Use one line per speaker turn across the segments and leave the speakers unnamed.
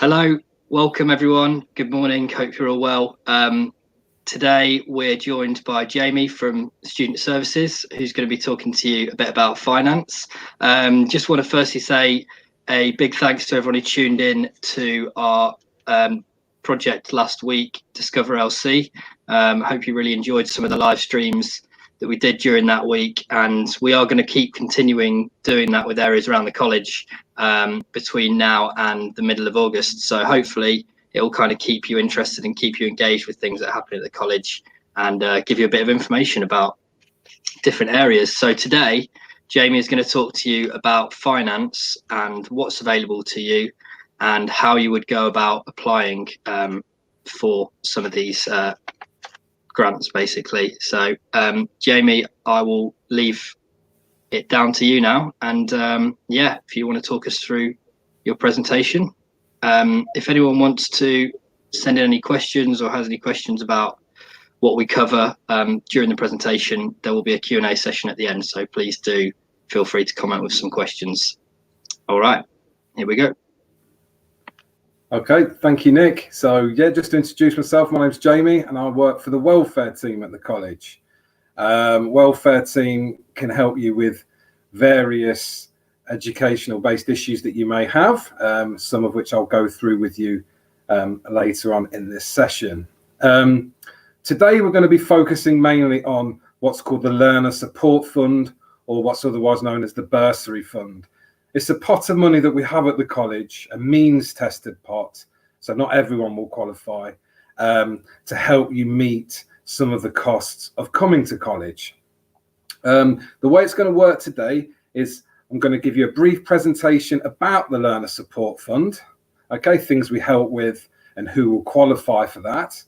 Hello, welcome everyone. Good morning. Hope you're all well. Today we're joined by Jamie from Student Services, who's going to be talking to you a bit about finance. Just want to firstly say a big thanks to everyone who tuned in to our project last week, Discover LC. Hope you really enjoyed some of the live streams that we did during that week, and we are going to keep continuing doing that with areas around the college between now and the middle of August. So hopefully it will kind of keep you interested and keep you engaged with things that happen at the college, and give you a bit of information about different areas. So today, Jamie is going to talk to you about finance and what's available to you and how you would go about applying for some of these grants, basically. So Jamie, I will leave it down to you now, and yeah, if you want to talk us through your presentation. If anyone wants to send in any questions or has any questions about what we cover during the presentation, there will be a Q&A session at the end, so please do feel free to comment with some questions. All right, here we go.
Okay, thank you, Nick. So yeah, just to introduce myself, my name's Jamie and I work for the welfare team at the college. Welfare team can help you with various educational based issues that you may have, some of which I'll go through with you later on in this session. Today we're going to be focusing mainly on what's called the Learner Support Fund, or what's otherwise known as the Bursary Fund. It's a pot of money that we have at the college, a means tested pot, so not everyone will qualify, to help you meet some of the costs of coming to college. The way it's going to work today is I'm going to give you a brief presentation about the Learner Support Fund, okay, things we help with and who will qualify for that.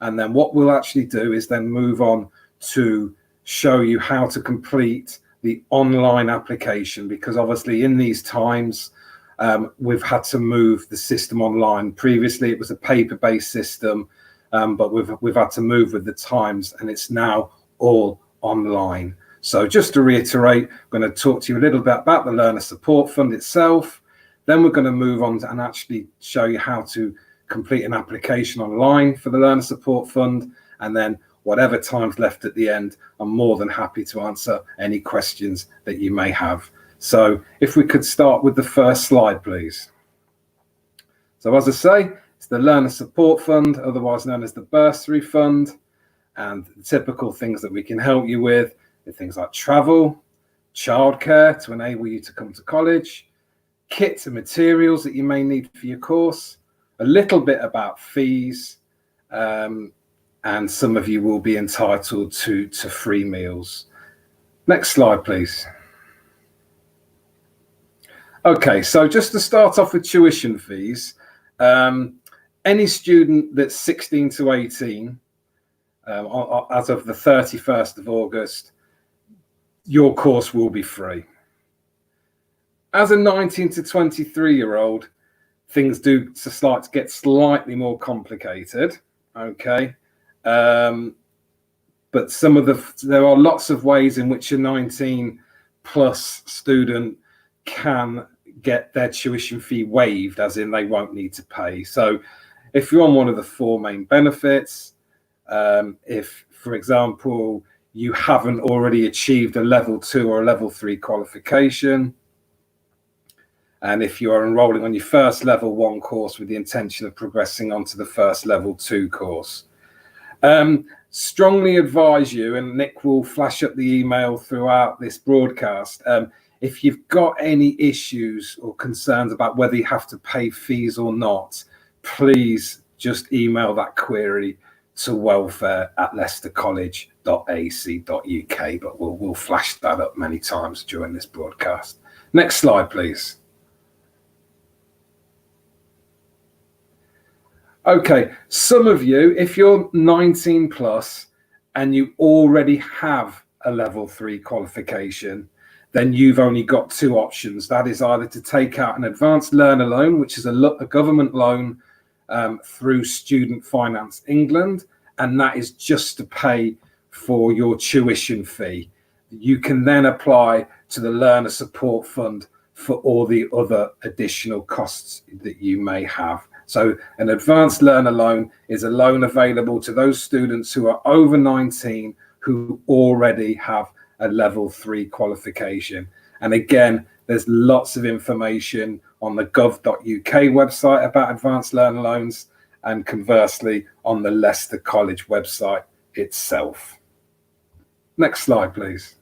And then what we'll actually do is then move on to show you how to complete the online application, because obviously in these times we've had to move the system online. Previously it was a paper-based system, but we've had to move with the times, and it's now all online. So just to reiterate, I'm going to talk to you a little bit about the Learner Support Fund itself. Then we're going to move on and actually show you how to complete an application online for the Learner Support Fund, and then whatever time's left at the end, I'm more than happy to answer any questions that you may have. So if we could start with the first slide, please. So as I say, it's the Learner Support Fund, otherwise known as the Bursary Fund, and the typical things that we can help you with are things like travel, childcare to enable you to come to college, kits and materials that you may need for your course, a little bit about fees, and some of you will be entitled to free meals. Next slide, please. Okay, so just to start off with tuition fees, any student that's 16 to 18, as of the 31st of August, your course will be free. As a 19 to 23-year-old, things do get slightly more complicated, okay? But there are lots of ways in which a 19 plus student can get their tuition fee waived, as in they won't need to pay. So if you're on one of the four main benefits, if, for example, you haven't already achieved a level 2 or a level 3 qualification, and if you are enrolling on your first level 1 course with the intention of progressing onto the first level 2 course. Strongly advise you, and Nick will flash up the email throughout this broadcast, if you've got any issues or concerns about whether you have to pay fees or not, please just email that query to welfare@leicestercollege.ac.uk, but we'll flash that up many times during this broadcast. Next slide, please. Okay, some of you, if you're 19 plus and you already have a level 3 qualification, then you've only got 2 options. That is either to take out an advanced learner loan, which is a government loan through Student Finance England, and that is just to pay for your tuition fee. You can then apply to the Learner Support Fund for all the other additional costs that you may have. So an advanced learner loan is a loan available to those students who are over 19 who already have a level 3 qualification. And again, there's lots of information on the gov.uk website about advanced learner loans, and conversely on the Leicester College website itself. Next slide, please.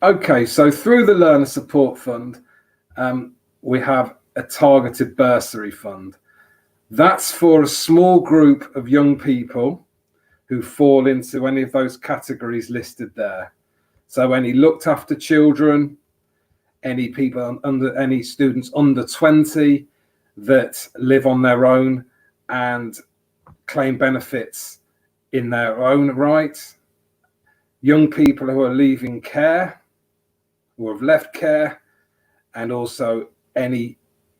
Okay, so through the Learner Support Fund, we have a targeted bursary fund. That's for a small group of young people who fall into any of those categories listed there. So any looked after children, any people under, any students under 20 that live on their own and claim benefits in their own right, young people who are leaving care or have left care, and also any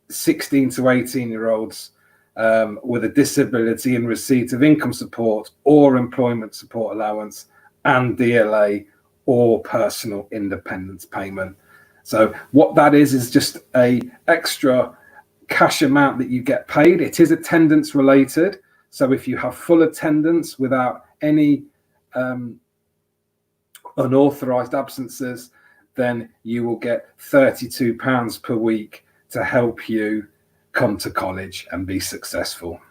16 to 18-year-olds with a disability in receipt of income support or employment support allowance and DLA or personal independence payment. So what that is just a extra cash amount that you get paid. It is attendance related. So if you have full attendance without any unauthorized absences, then you will get £32 per week to help you come to college and be successful.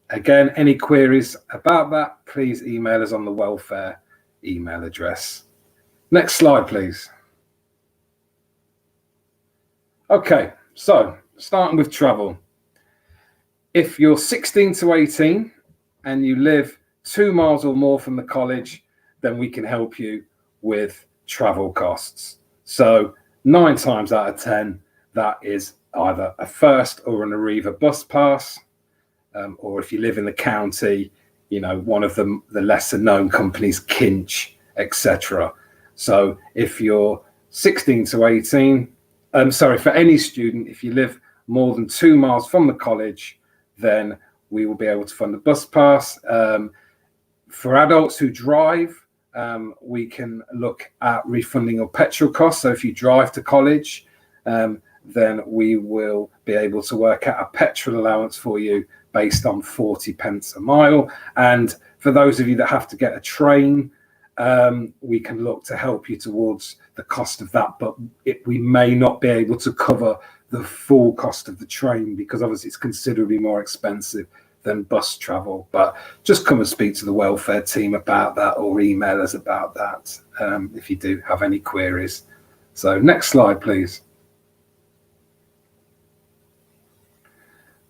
Again, any queries about that, please email us on the welfare email address. Next slide, please. Okay, so starting with travel. If you're 16 to 18 and you live 2 miles or more from the college, then we can help you with travel costs. So 9 times out of 10, that is either a First or an Arriva bus pass, or if you live in the county, you know, one of the lesser known companies, Kinch, etc. So if you're 16 to 18, for any student, if you live more than 2 miles from the college, then we will be able to fund a bus pass. For adults who drive, we can look at refunding your petrol costs. So if you drive to college, then we will be able to work out a petrol allowance for you based on 40 pence a mile. And for those of you that have to get a train, we can look to help you towards the cost of that, but we may not be able to cover the full cost of the train because obviously it's considerably more expensive than bus travel. But just come and speak to the welfare team about that or email us about that if you do have any queries. So next slide, please.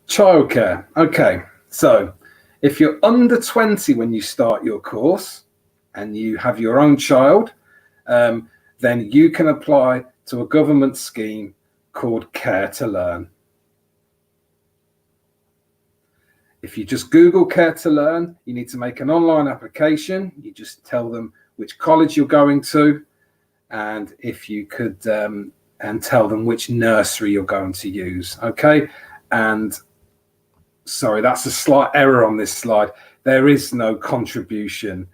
Childcare. Okay, so if you're under 20 when you start your course and you have your own child, then you can apply to a government scheme called Care to Learn. If you just Google Care to Learn, you need to make an online application. You just tell them which college you're going to, and if you could, and tell them which nursery you're going to use. Okay, and sorry, that's a slight error on this slide. There is no contribution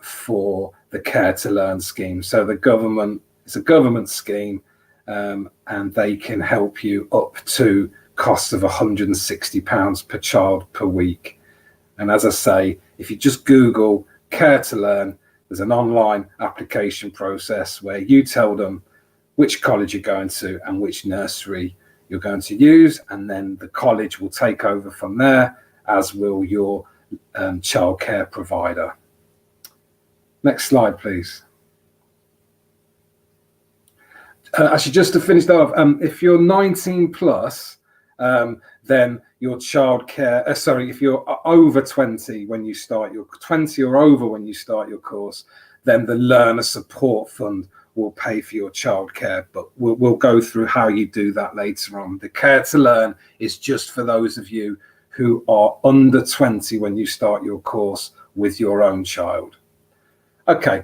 for the Care to Learn scheme. So the government, it's a government scheme, and they can help you up to costs of £160 per child per week. And as I say, if you just Google Care to Learn, there's an online application process where you tell them which college you're going to and which nursery you're going to use, and then the college will take over from there, as will your childcare provider. Next slide, please. Actually, just to finish that off, if you're 19 plus, then your childcare, if you're over 20 when you start your 20 or over when you start your course, then the Learner Support Fund will pay for your childcare, but we'll go through how you do that later on. The Care to Learn is just for those of you who are under 20 when you start your course with your own child. Okay,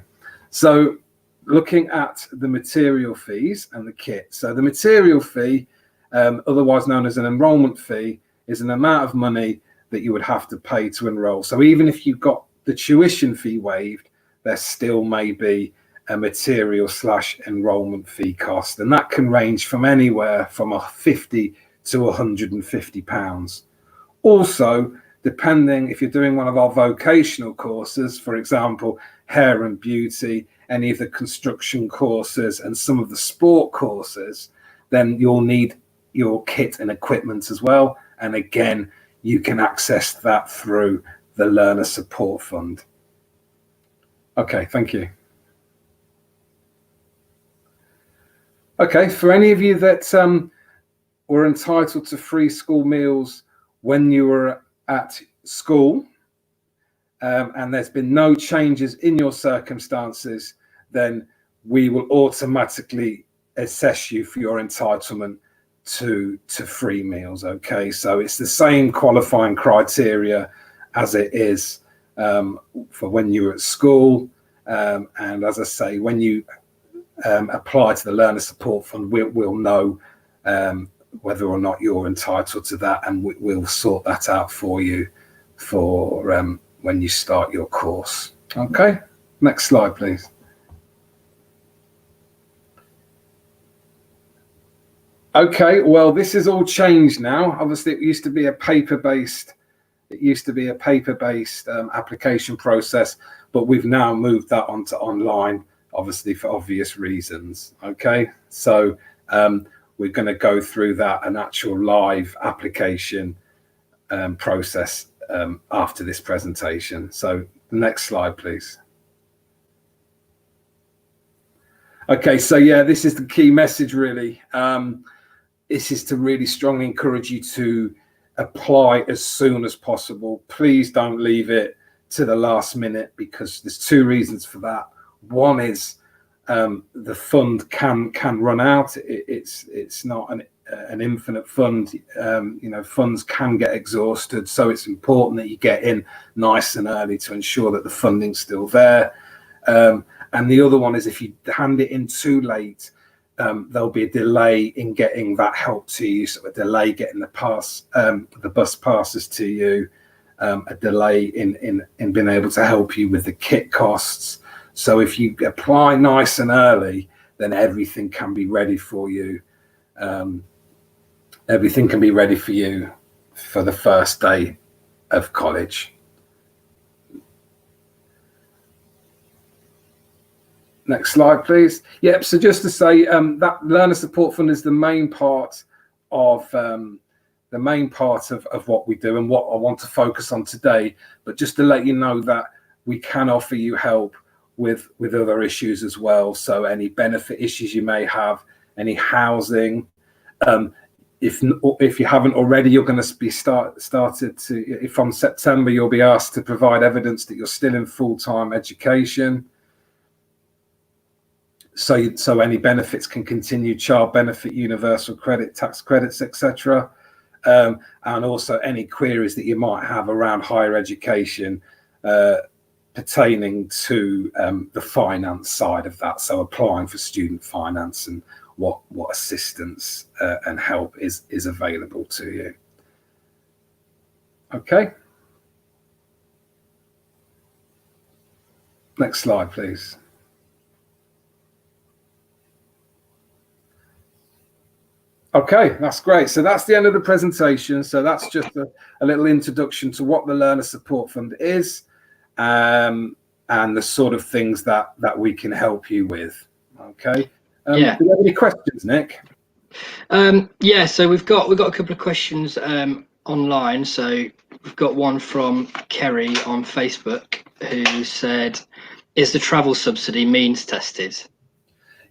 so looking at the material fees and the kit. So the material fee, otherwise known as an enrolment fee, is an amount of money that you would have to pay to enroll. So even if you got the tuition fee waived, there still may be a material / enrolment fee cost, and that can range from anywhere from £50 to £150. Also, depending if you're doing one of our vocational courses, for example, hair and beauty, any of the construction courses and some of the sport courses, then you'll need your kit and equipment as well. And again, you can access that through the Learner Support Fund. Okay, thank you. Okay, for any of you that were entitled to free school meals when you were at school, and there's been no changes in your circumstances, then we will automatically assess you for your entitlement to free meals. Okay, so it's the same qualifying criteria as it is for when you were at school, and as I say, when you apply to the Learner Support Fund, we'll know whether or not you're entitled to that, and we'll sort that out for you for when you start your course. Okay, next slide, please. Okay, well, this is all changed now. Obviously, it used to be a paper-based application process, but we've now moved that onto online, obviously for obvious reasons. Okay, so we're going to go through that, an actual live application process after this presentation. So the next slide, please. Okay, so yeah, this is the key message really. This is to really strongly encourage you to apply as soon as possible. Please don't leave it to the last minute, because there's two reasons for that. One is the fund can run out. It's not an infinite fund. Funds can get exhausted, so it's important that you get in nice and early to ensure that the funding's still there. And the other one is, if you hand it in too late, there'll be a delay in getting that help to you. So a delay getting the bus passes to you, a delay in being able to help you with the kit costs. So if you apply nice and early, then everything can be ready for you. Everything can be ready for you for the first day of college. Next slide, please. Yep. So just to say, that Learner Support Fund is the main part of what we do and what I want to focus on today. But just to let you know that we can offer you help with other issues as well. So any benefit issues you may have, any housing. If you haven't already, you're going to be started to. From September, you'll be asked to provide evidence that you're still in full-time education. So any benefits can continue: child benefit, universal credit, tax credits, etc. And also any queries that you might have around higher education pertaining to the finance side of that. So applying for student finance and what assistance and help is available to you. Okay. Next slide, please. Okay, that's great. So that's the end of the presentation. So that's just a little introduction to what the Learner Support Fund is, and the sort of things that we can help you with. Okay.
Yeah.
Do you have any questions, Nick?
Yeah. So we've got a couple of questions online. So we've got one from Kerry on Facebook, who said, "Is the travel subsidy means tested?"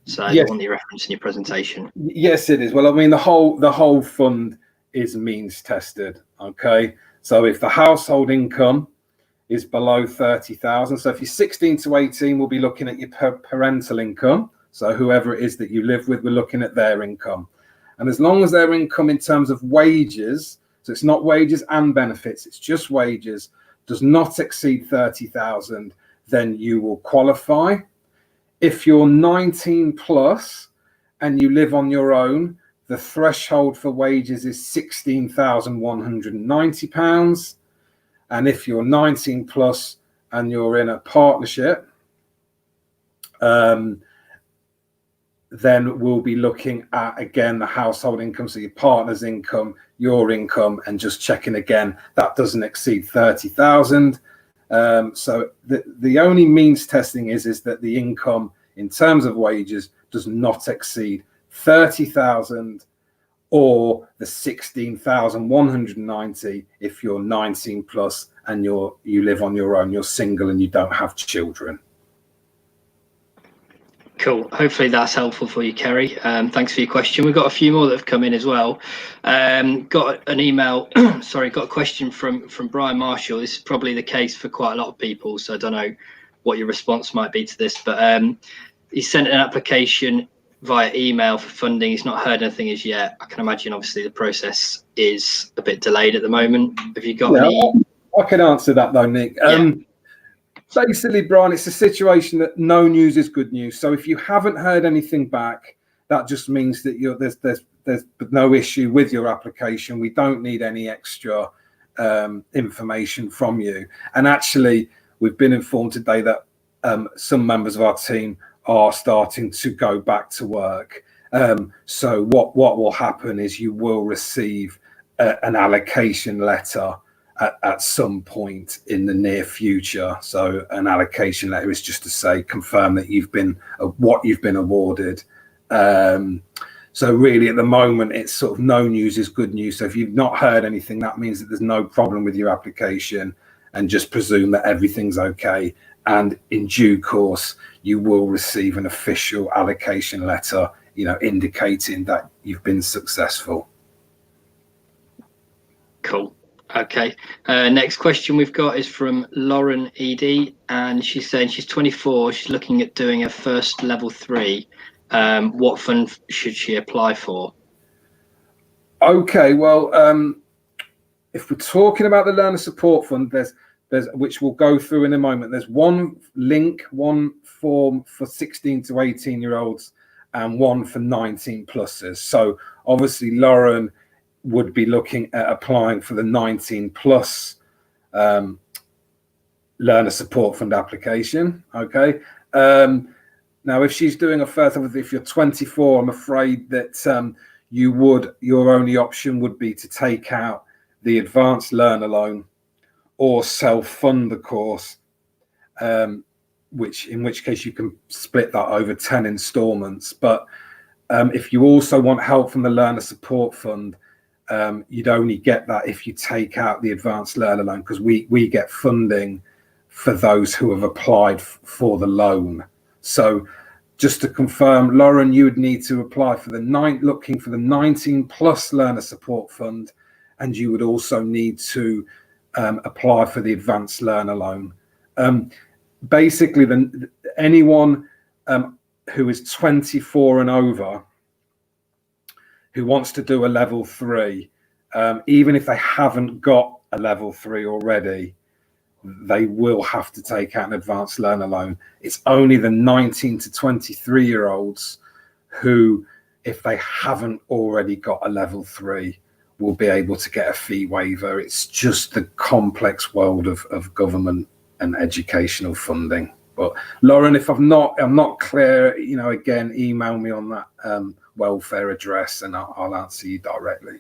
So yes. The one you referenced in your presentation.
Yes, it is. Well, I mean, the whole fund is means tested. Okay, so if the household income is below 30,000, so if you're 16 to 18, we'll be looking at your parental income. So whoever it is that you live with, we're looking at their income, and as long as their income in terms of wages, so it's not wages and benefits, it's just wages, does not exceed 30,000, then you will qualify. If you're 19 plus and you live on your own, the threshold for wages is £16,190. And if you're 19 plus and you're in a partnership, Then we'll be looking at, again, the household income, so your partner's income, your income, and just checking again that doesn't exceed 30,000. So the only means testing is that the income in terms of wages does not exceed 30,000 or the 16,190 if you're 19 plus and you live on your own, you're single and you don't have children.
Cool. Hopefully that's helpful for you, Kerry. Thanks for your question. We've got a few more that have come in as well. Got an email, got a question from Brian Marshall. This is probably the case for quite a lot of people, so I don't know what your response might be to this, but he sent an application via email for funding. He's not heard anything as yet. I can imagine, obviously, the process is a bit delayed at the moment. Have you got any?
I can answer that though, Nick. Basically, Brian, it's a situation that no news is good news. So if you haven't heard anything back, that just means that there's no issue with your application. We don't need any extra information from you. And actually, we've been informed today that some members of our team are starting to go back to work. So what will happen is you will receive an allocation letter at some point in the near future. So an allocation letter is just to say, confirm that you've been awarded. So really at the moment, it's sort of no news is good news. So if you've not heard anything, that means that there's no problem with your application, and just presume that everything's okay. And in due course, you will receive an official allocation letter, indicating that you've been successful.
Cool. Okay. Next question we've got is from Lauren Ed, and she's saying she's 24. She's looking at doing her first level 3. What fund should she apply for?
Okay. Well, if we're talking about the Learner Support Fund, there's which we'll go through in a moment. There's one form for 16 to 18-year-olds and one for 19 pluses. So obviously, Lauren would be looking at applying for the 19 plus Learner Support Fund application. Okay. Now, if she's doing a first, if you're 24, I'm afraid that your only option would be to take out the Advanced Learner Loan or self-fund the course, in which case you can split that over 10 installments. But if you also want help from the Learner Support Fund, you'd only get that if you take out the Advanced Learner Loan, because we get funding for those who have applied for the loan. So just to confirm, Lauren, you would need to apply for looking for the 19 plus Learner Support Fund, and you would also need to apply for the Advanced Learner Loan. Basically, anyone who is 24 and over who wants to do a level 3, even if they haven't got a level 3 already, they will have to take out an Advanced Learner Loan. It's only the 19 to 23-year-olds who, if they haven't already got a level 3, will be able to get a fee waiver. It's just the complex world of government and educational funding. But Lauren, if I'm not clear, again, email me on that welfare address and I'll answer you directly.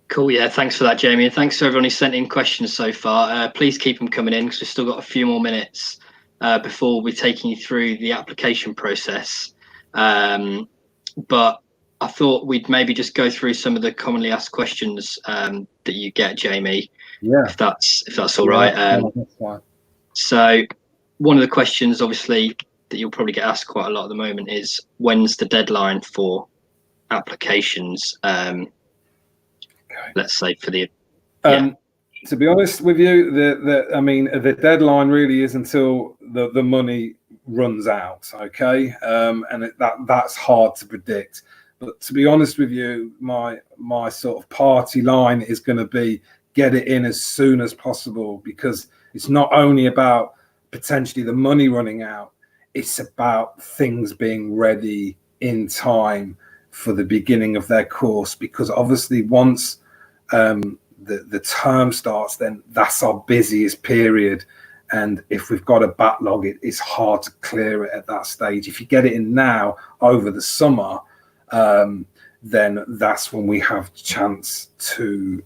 Cool. Yeah, thanks for that, Jamie. And thanks to everyone who sent in questions so far. Please keep them coming in because we've still got a few more minutes before we're taking you through the application process. But I thought we'd maybe just go through some of the commonly asked questions that you get, Jamie. Yeah. If that's all right.
That's fine.
So one of the questions, obviously, that you'll probably get asked quite a lot at the moment is, when's the deadline for applications? Let's say for the
to be honest with you, the deadline really is until the money runs out. Okay. And that's hard to predict. But to be honest with you, my sort of party line is going to be get it in as soon as possible, because it's not only about potentially the money running out, it's about things being ready in time for the beginning of their course. Because obviously once the term starts, then that's our busiest period. And if we've got a backlog, it's hard to clear it at that stage. If you get it in now over the summer, then that's when we have chance to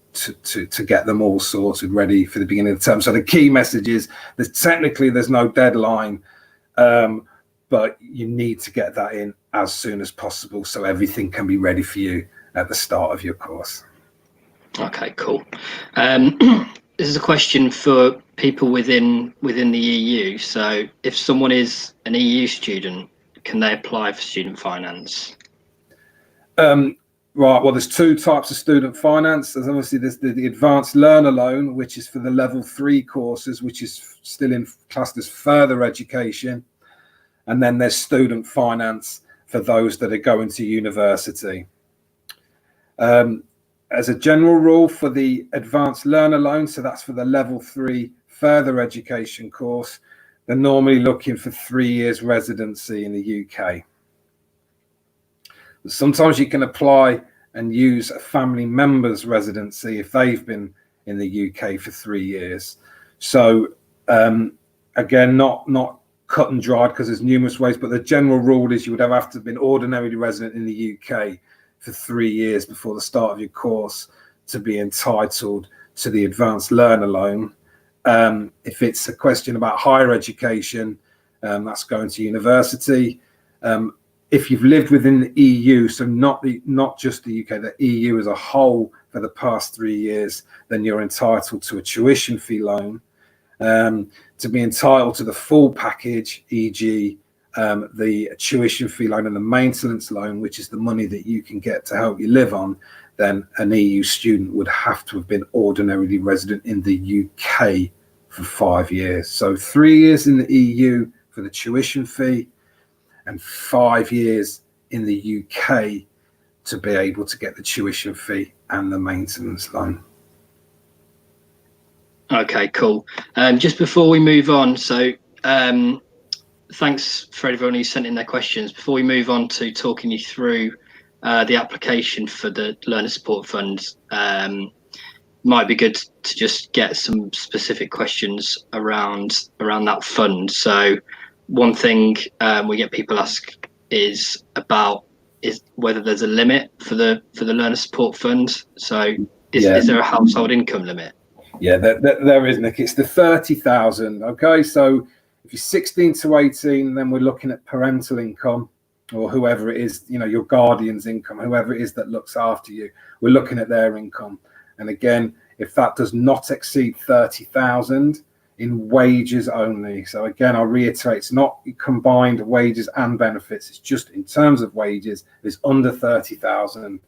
get them all sorted, ready for the beginning of the term. So the key message is there's no deadline, but you need to get that in as soon as possible so everything can be ready for you at the start of your course.
Okay, cool. This is a question for people within the EU. So if someone is an EU student, can they apply for student finance?
Right, well, there's two types of student finance. There's obviously the advanced learner loan, which is for the level 3 courses, which is still classed as further education. And then there's student finance for those that are going to university. As a general rule for the advanced learner loan, so that's for the level 3 further education course, they're normally looking for 3 years residency in the UK. Sometimes you can apply and use a family member's residency if they've been in the UK for 3 years. So again, not cut and dried because there's numerous ways, but the general rule is you would have to have been ordinarily resident in the UK for 3 years before the start of your course to be entitled to the advanced learner loan. If it's a question about higher education, that's going to university. If you've lived within the EU, so not just the UK, the EU as a whole for the past 3 years, then you're entitled to a tuition fee loan. To be entitled to the full package, e.g. the tuition fee loan and the maintenance loan, which is the money that you can get to help you live on, then an EU student would have to have been ordinarily resident in the UK for 5 years. So 3 years in the EU for the tuition fee and 5 years in the UK to be able to get the tuition fee and the maintenance loan. Okay,
cool. Just before we move on, so thanks for everyone who sent in their questions. Before we move on to talking you through the application for the Learner Support Fund, might be good to just get some specific questions around that fund. So one thing we get people ask is whether there's a limit for the Learner Support Fund. So is there a household income limit?
Yeah, there is, Nick. It's the 30,000. Okay, so if you're 16 to 18, then we're looking at parental income, or whoever it is, your guardian's income, whoever it is that looks after you. We're looking at their income. And again, if that does not exceed 30,000 in wages only. So again, I'll reiterate, it's not combined wages and benefits. It's just in terms of wages. If it's under 30,000,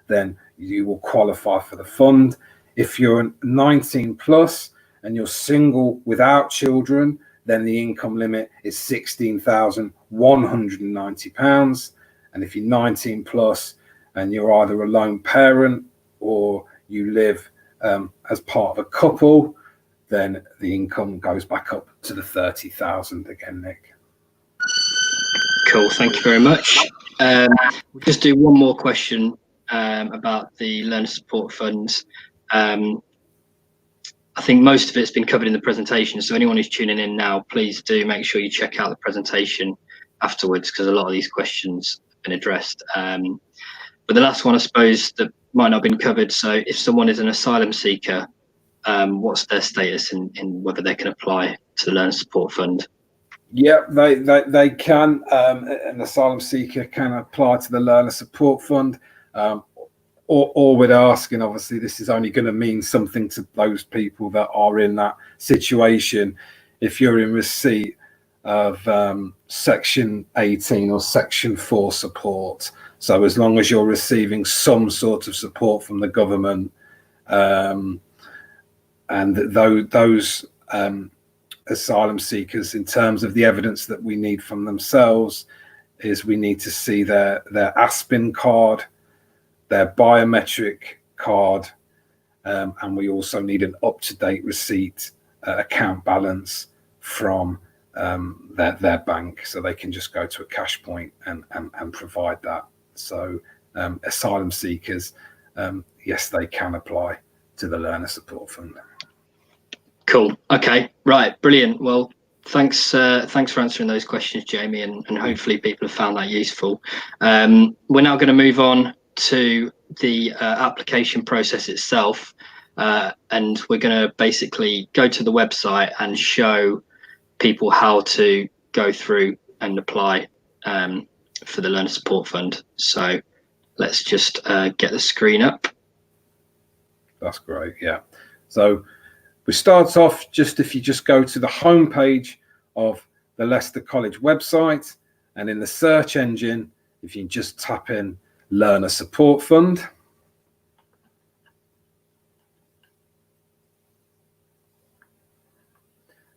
then you will qualify for the fund. If you're 19 plus and you're single without children, then the income limit is £16,190. And if you're 19 plus and you're either a lone parent or you live as part of a couple, then the income goes back up to the 30,000 again, Nick.
Cool, thank you very much. We'll just do one more question about the Learner Support Funds. I think most of it's been covered in the presentation, so anyone who's tuning in now, please do make sure you check out the presentation afterwards, because a lot of these questions have been addressed. But the last one, I suppose, that might not have been covered. So if someone is an asylum seeker, what's their status in whether they can apply to the Learner Support Fund?
Yeah, they can. An asylum seeker can apply to the Learner Support Fund. All we're asking, obviously, this is only going to mean something to those people that are in that situation. If you're in receipt of Section 18 or Section 4 support, so as long as you're receiving some sort of support from the government, and those asylum seekers, in terms of the evidence that we need from themselves, is we need to see their ASPIN card, their biometric card, and we also need an up-to-date receipt account balance from their bank, so they can just go to a cash point and provide that. So asylum seekers, yes, they can apply to the Learner Support Fund.
Cool. Okay. Right. Brilliant. Well, thanks for answering those questions, Jamie, and hopefully people have found that useful. We're now going to move on to the application process itself, and we're going to basically go to the website and show people how to go through and apply for the Learner Support Fund. So let's just get the screen up.
That's great. Yeah. So we start off just if you just go to the home page of the Leicester College website, and in the search engine, if you just tap in Learner Support Fund.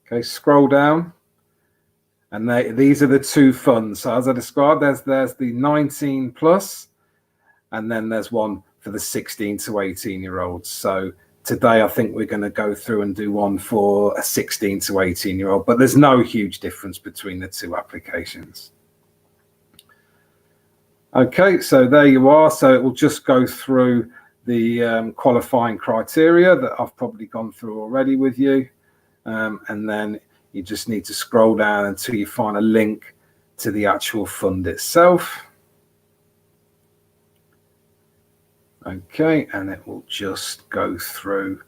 Okay, scroll down, and these are the two funds. So as I described, there's the 19 plus, and then there's one for the 16 to 18-year-olds. So today, I think we're going to go through and do one for a 16 to 18-year-old, but there's no huge difference between the two applications. Okay, so there you are. So it will just go through the qualifying criteria that I've probably gone through already with you. And then you just need to scroll down until you find a link to the actual fund itself. Okay, and it will just go through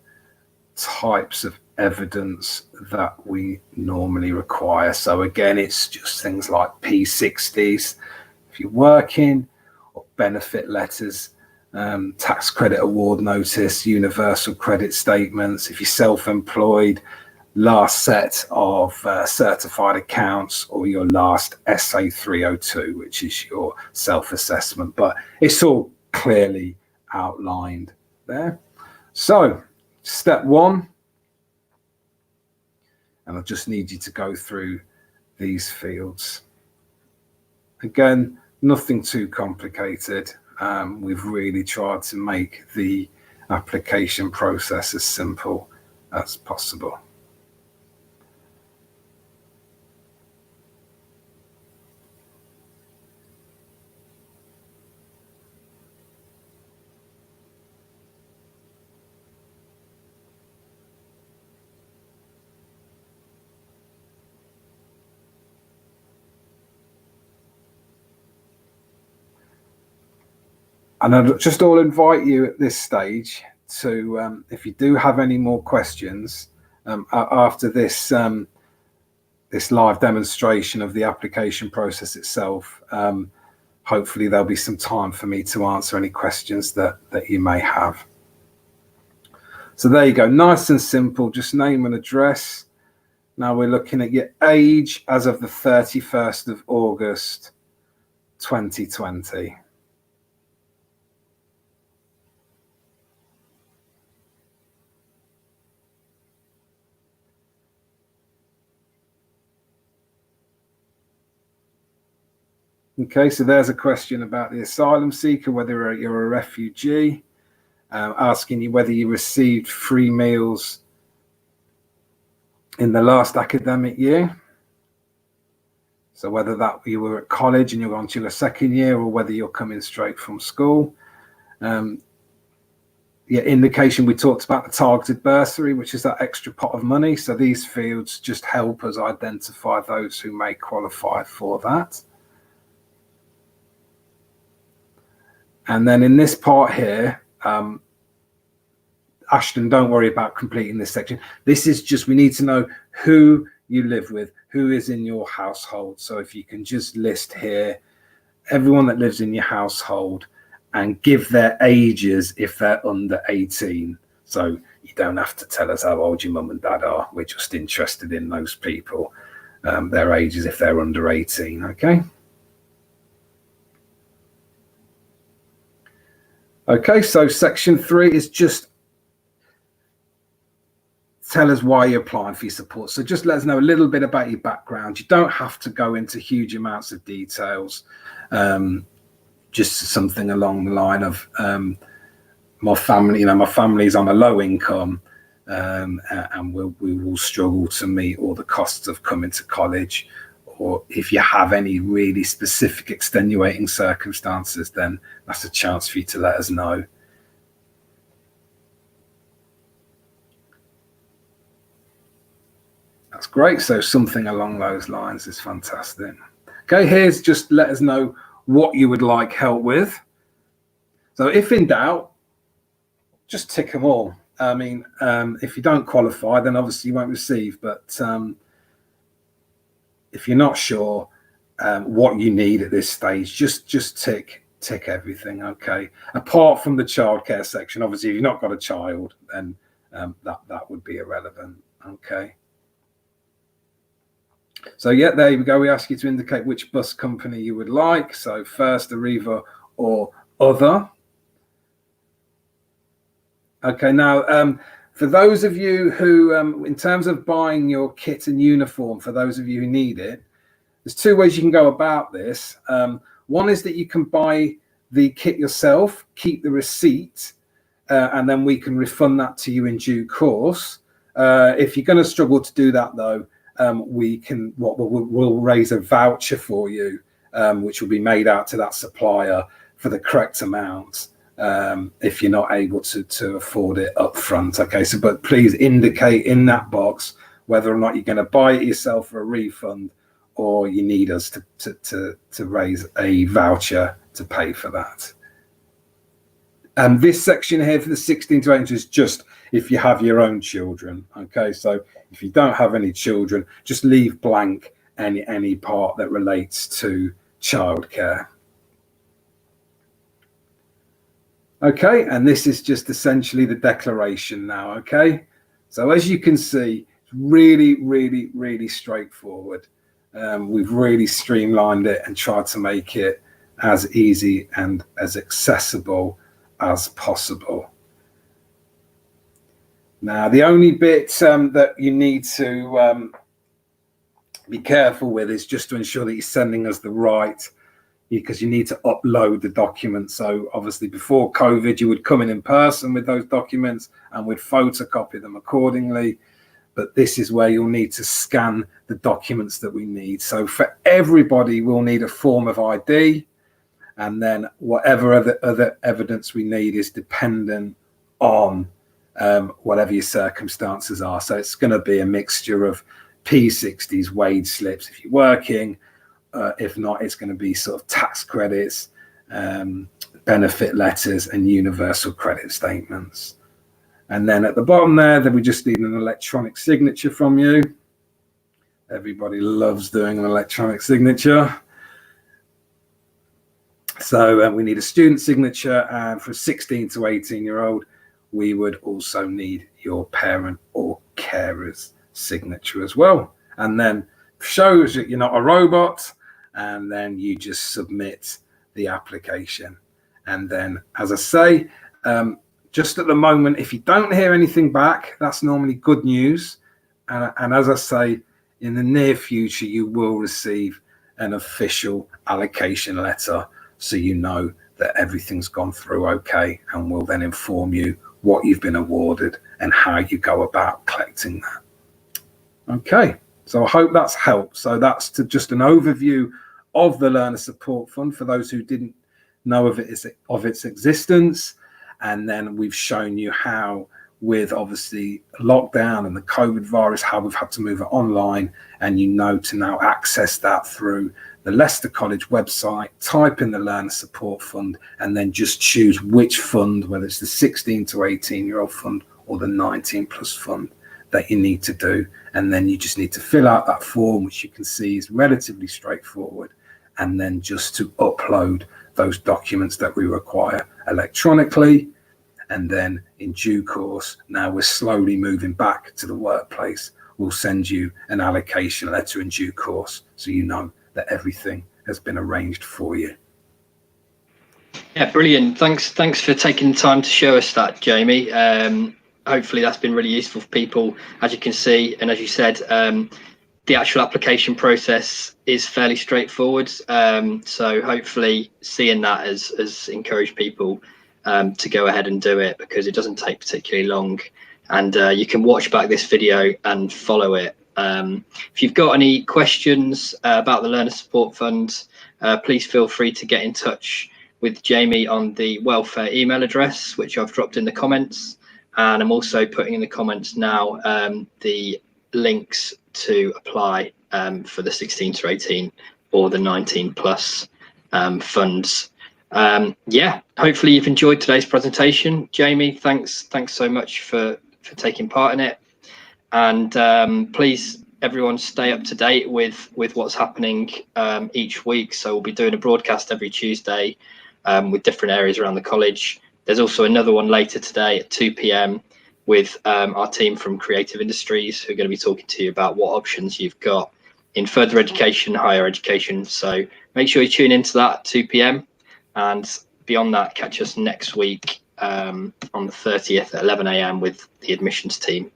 types of evidence that we normally require. So again, it's just things like P60s if you're working, or benefit letters, tax credit award notice, universal credit statements. If you're self-employed, last set of certified accounts, or your last SA 302, which is your self-assessment. But it's all clearly outlined there. So step one, and I just need you to go through these fields. Again, nothing too complicated. We've really tried to make the application process as simple as possible. And I'd just all invite you at this stage to, if you do have any more questions after this this live demonstration of the application process itself, hopefully there'll be some time for me to answer any questions that you may have. So there you go, nice and simple, just name and address. Now we're looking at your age as of the 31st of August 2020. Okay, so there's a question about the asylum seeker, whether you're a refugee, asking you whether you received free meals in the last academic year. So whether that you were at college and you're on to your second year, or whether you're coming straight from school. Yeah, indication we talked about the targeted bursary, which is that extra pot of money. So these fields just help us identify those who may qualify for that. And then in this part here, Ashton, don't worry about completing this section. This is just, we need to know who you live with, who is in your household. So if you can just list here everyone that lives in your household and give their ages if they're under 18. So you don't have to tell us how old your mum and dad are. We're just interested in those people, their ages if they're under 18, okay? Okay, so section 3 is just tell us why you're applying for your support. So just let us know a little bit about your background. You don't have to go into huge amounts of details. Just something along the line of my family, my family's on a low income, and we will struggle to meet all the costs of coming to college. Or if you have any really specific extenuating circumstances, then that's a chance for you to let us know. That's great. So something along those lines is fantastic. Okay, here's just let us know what you would like help with. So if in doubt, just tick them all. I mean, if you don't qualify, then obviously you won't receive. But if you're not sure what you need at this stage, just tick everything. Okay, apart from the childcare section. Obviously, if you've not got a child, then that would be irrelevant. Okay. So yeah, there you go. We ask you to indicate which bus company you would like. So first, Arriva or other. Okay, now for those of you who, in terms of buying your kit and uniform, for those of you who need it, there's two ways you can go about this. One is that you can buy the kit yourself, keep the receipt, and then we can refund that to you in due course. If you're going to struggle to do that, though, we'll raise a voucher for you, which will be made out to that supplier for the correct amount. If you're not able to afford it up front. Okay, so but please indicate in that box whether or not you're going to buy it yourself for a refund, or you need us to raise a voucher to pay for that. And this section here for the 16 to 18 is just if you have your own children. Okay, so if you don't have any children, just leave blank any part that relates to childcare. Okay, and this is just essentially the declaration now. Okay, so as you can see, it's really straightforward. We've really streamlined it and tried to make it as easy and as accessible as possible. Now, the only bit that you need to be careful with is just to ensure that you're sending us the right, because you need to upload the documents. So obviously before COVID, you would come in person with those documents and we'd photocopy them accordingly. But this is where you'll need to scan the documents that we need. So for everybody, we'll need a form of ID, and then whatever other evidence we need is dependent on whatever your circumstances are. So it's going to be a mixture of P60s, wage slips if you're working. If not, it's going to be sort of tax credits, benefit letters, and universal credit statements. And then at the bottom there, we just need an electronic signature from you. Everybody loves doing an electronic signature. So we need a student signature, and for a 16 to 18-year-old, we would also need your parent or carer's signature as well. And then shows that you're not a robot, and then you just submit the application. And then, as I say, just at the moment, if you don't hear anything back, that's normally good news. And as I say, in the near future, you will receive an official allocation letter, so you know that everything's gone through okay, and we'll then inform you what you've been awarded and how you go about collecting that. Okay, so I hope that's helped. So that's just an overview of the Learner Support Fund for those who didn't know of its existence. And then we've shown you how, with obviously lockdown and the COVID virus, how we've had to move it online, and you know to now access that through the Leicester College website, type in the Learner Support Fund, and then just choose which fund, whether it's the 16 to 18-year-old fund or the 19 plus fund that you need to do. And then you just need to fill out that form, which you can see is relatively straightforward, and then just to upload those documents that we require electronically. And then in due course, now we're slowly moving back to the workplace, we'll send you an allocation letter in due course, so you know that everything has been arranged for you.
Yeah, brilliant. Thanks for taking the time to show us that, Jamie. Hopefully that's been really useful for people, as you can see. And as you said, the actual application process is fairly straightforward. So hopefully seeing that has encouraged people to go ahead and do it, because it doesn't take particularly long, and you can watch back this video and follow it. If you've got any questions about the Learner Support Fund, please feel free to get in touch with Jamie on the welfare email address, which I've dropped in the comments, and I'm also putting in the comments now the links to apply for the 16 to 18 or the 19 plus funds. Hopefully you've enjoyed today's presentation. Jamie, thanks so much for taking part in it. And please, everyone, stay up to date with what's happening each week. So we'll be doing a broadcast every Tuesday with different areas around the college. There's also another one later today at 2 p.m. with our team from Creative Industries, who are going to be talking to you about what options you've got in further education, higher education. So make sure you tune into that at 2 p.m. And beyond that, catch us next week on the 30th at 11 a.m. with the admissions team.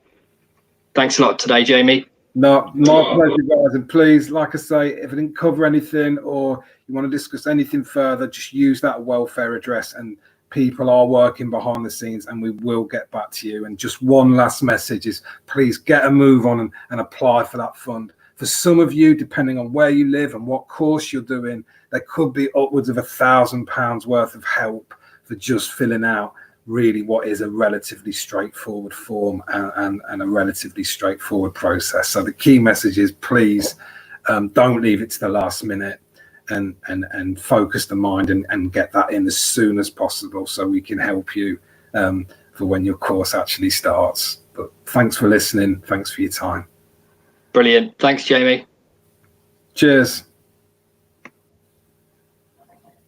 Thanks a lot today, Jamie.
No, my pleasure, guys. And please, like I say, if I didn't cover anything or you want to discuss anything further, just use that welfare address, and people are working behind the scenes and we will get back to you. And just one last message is please get a move on and apply for that fund. For some of you, depending on where you live and what course you're doing, there could be upwards of £1,000 worth of help for just filling out really what is a relatively straightforward form and a relatively straightforward process. So the key message is please don't leave it to the last minute and focus the mind and get that in as soon as possible so we can help you for when your course actually starts. But thanks for listening. Thanks for your time.
Brilliant. Thanks, Jamie.
Cheers.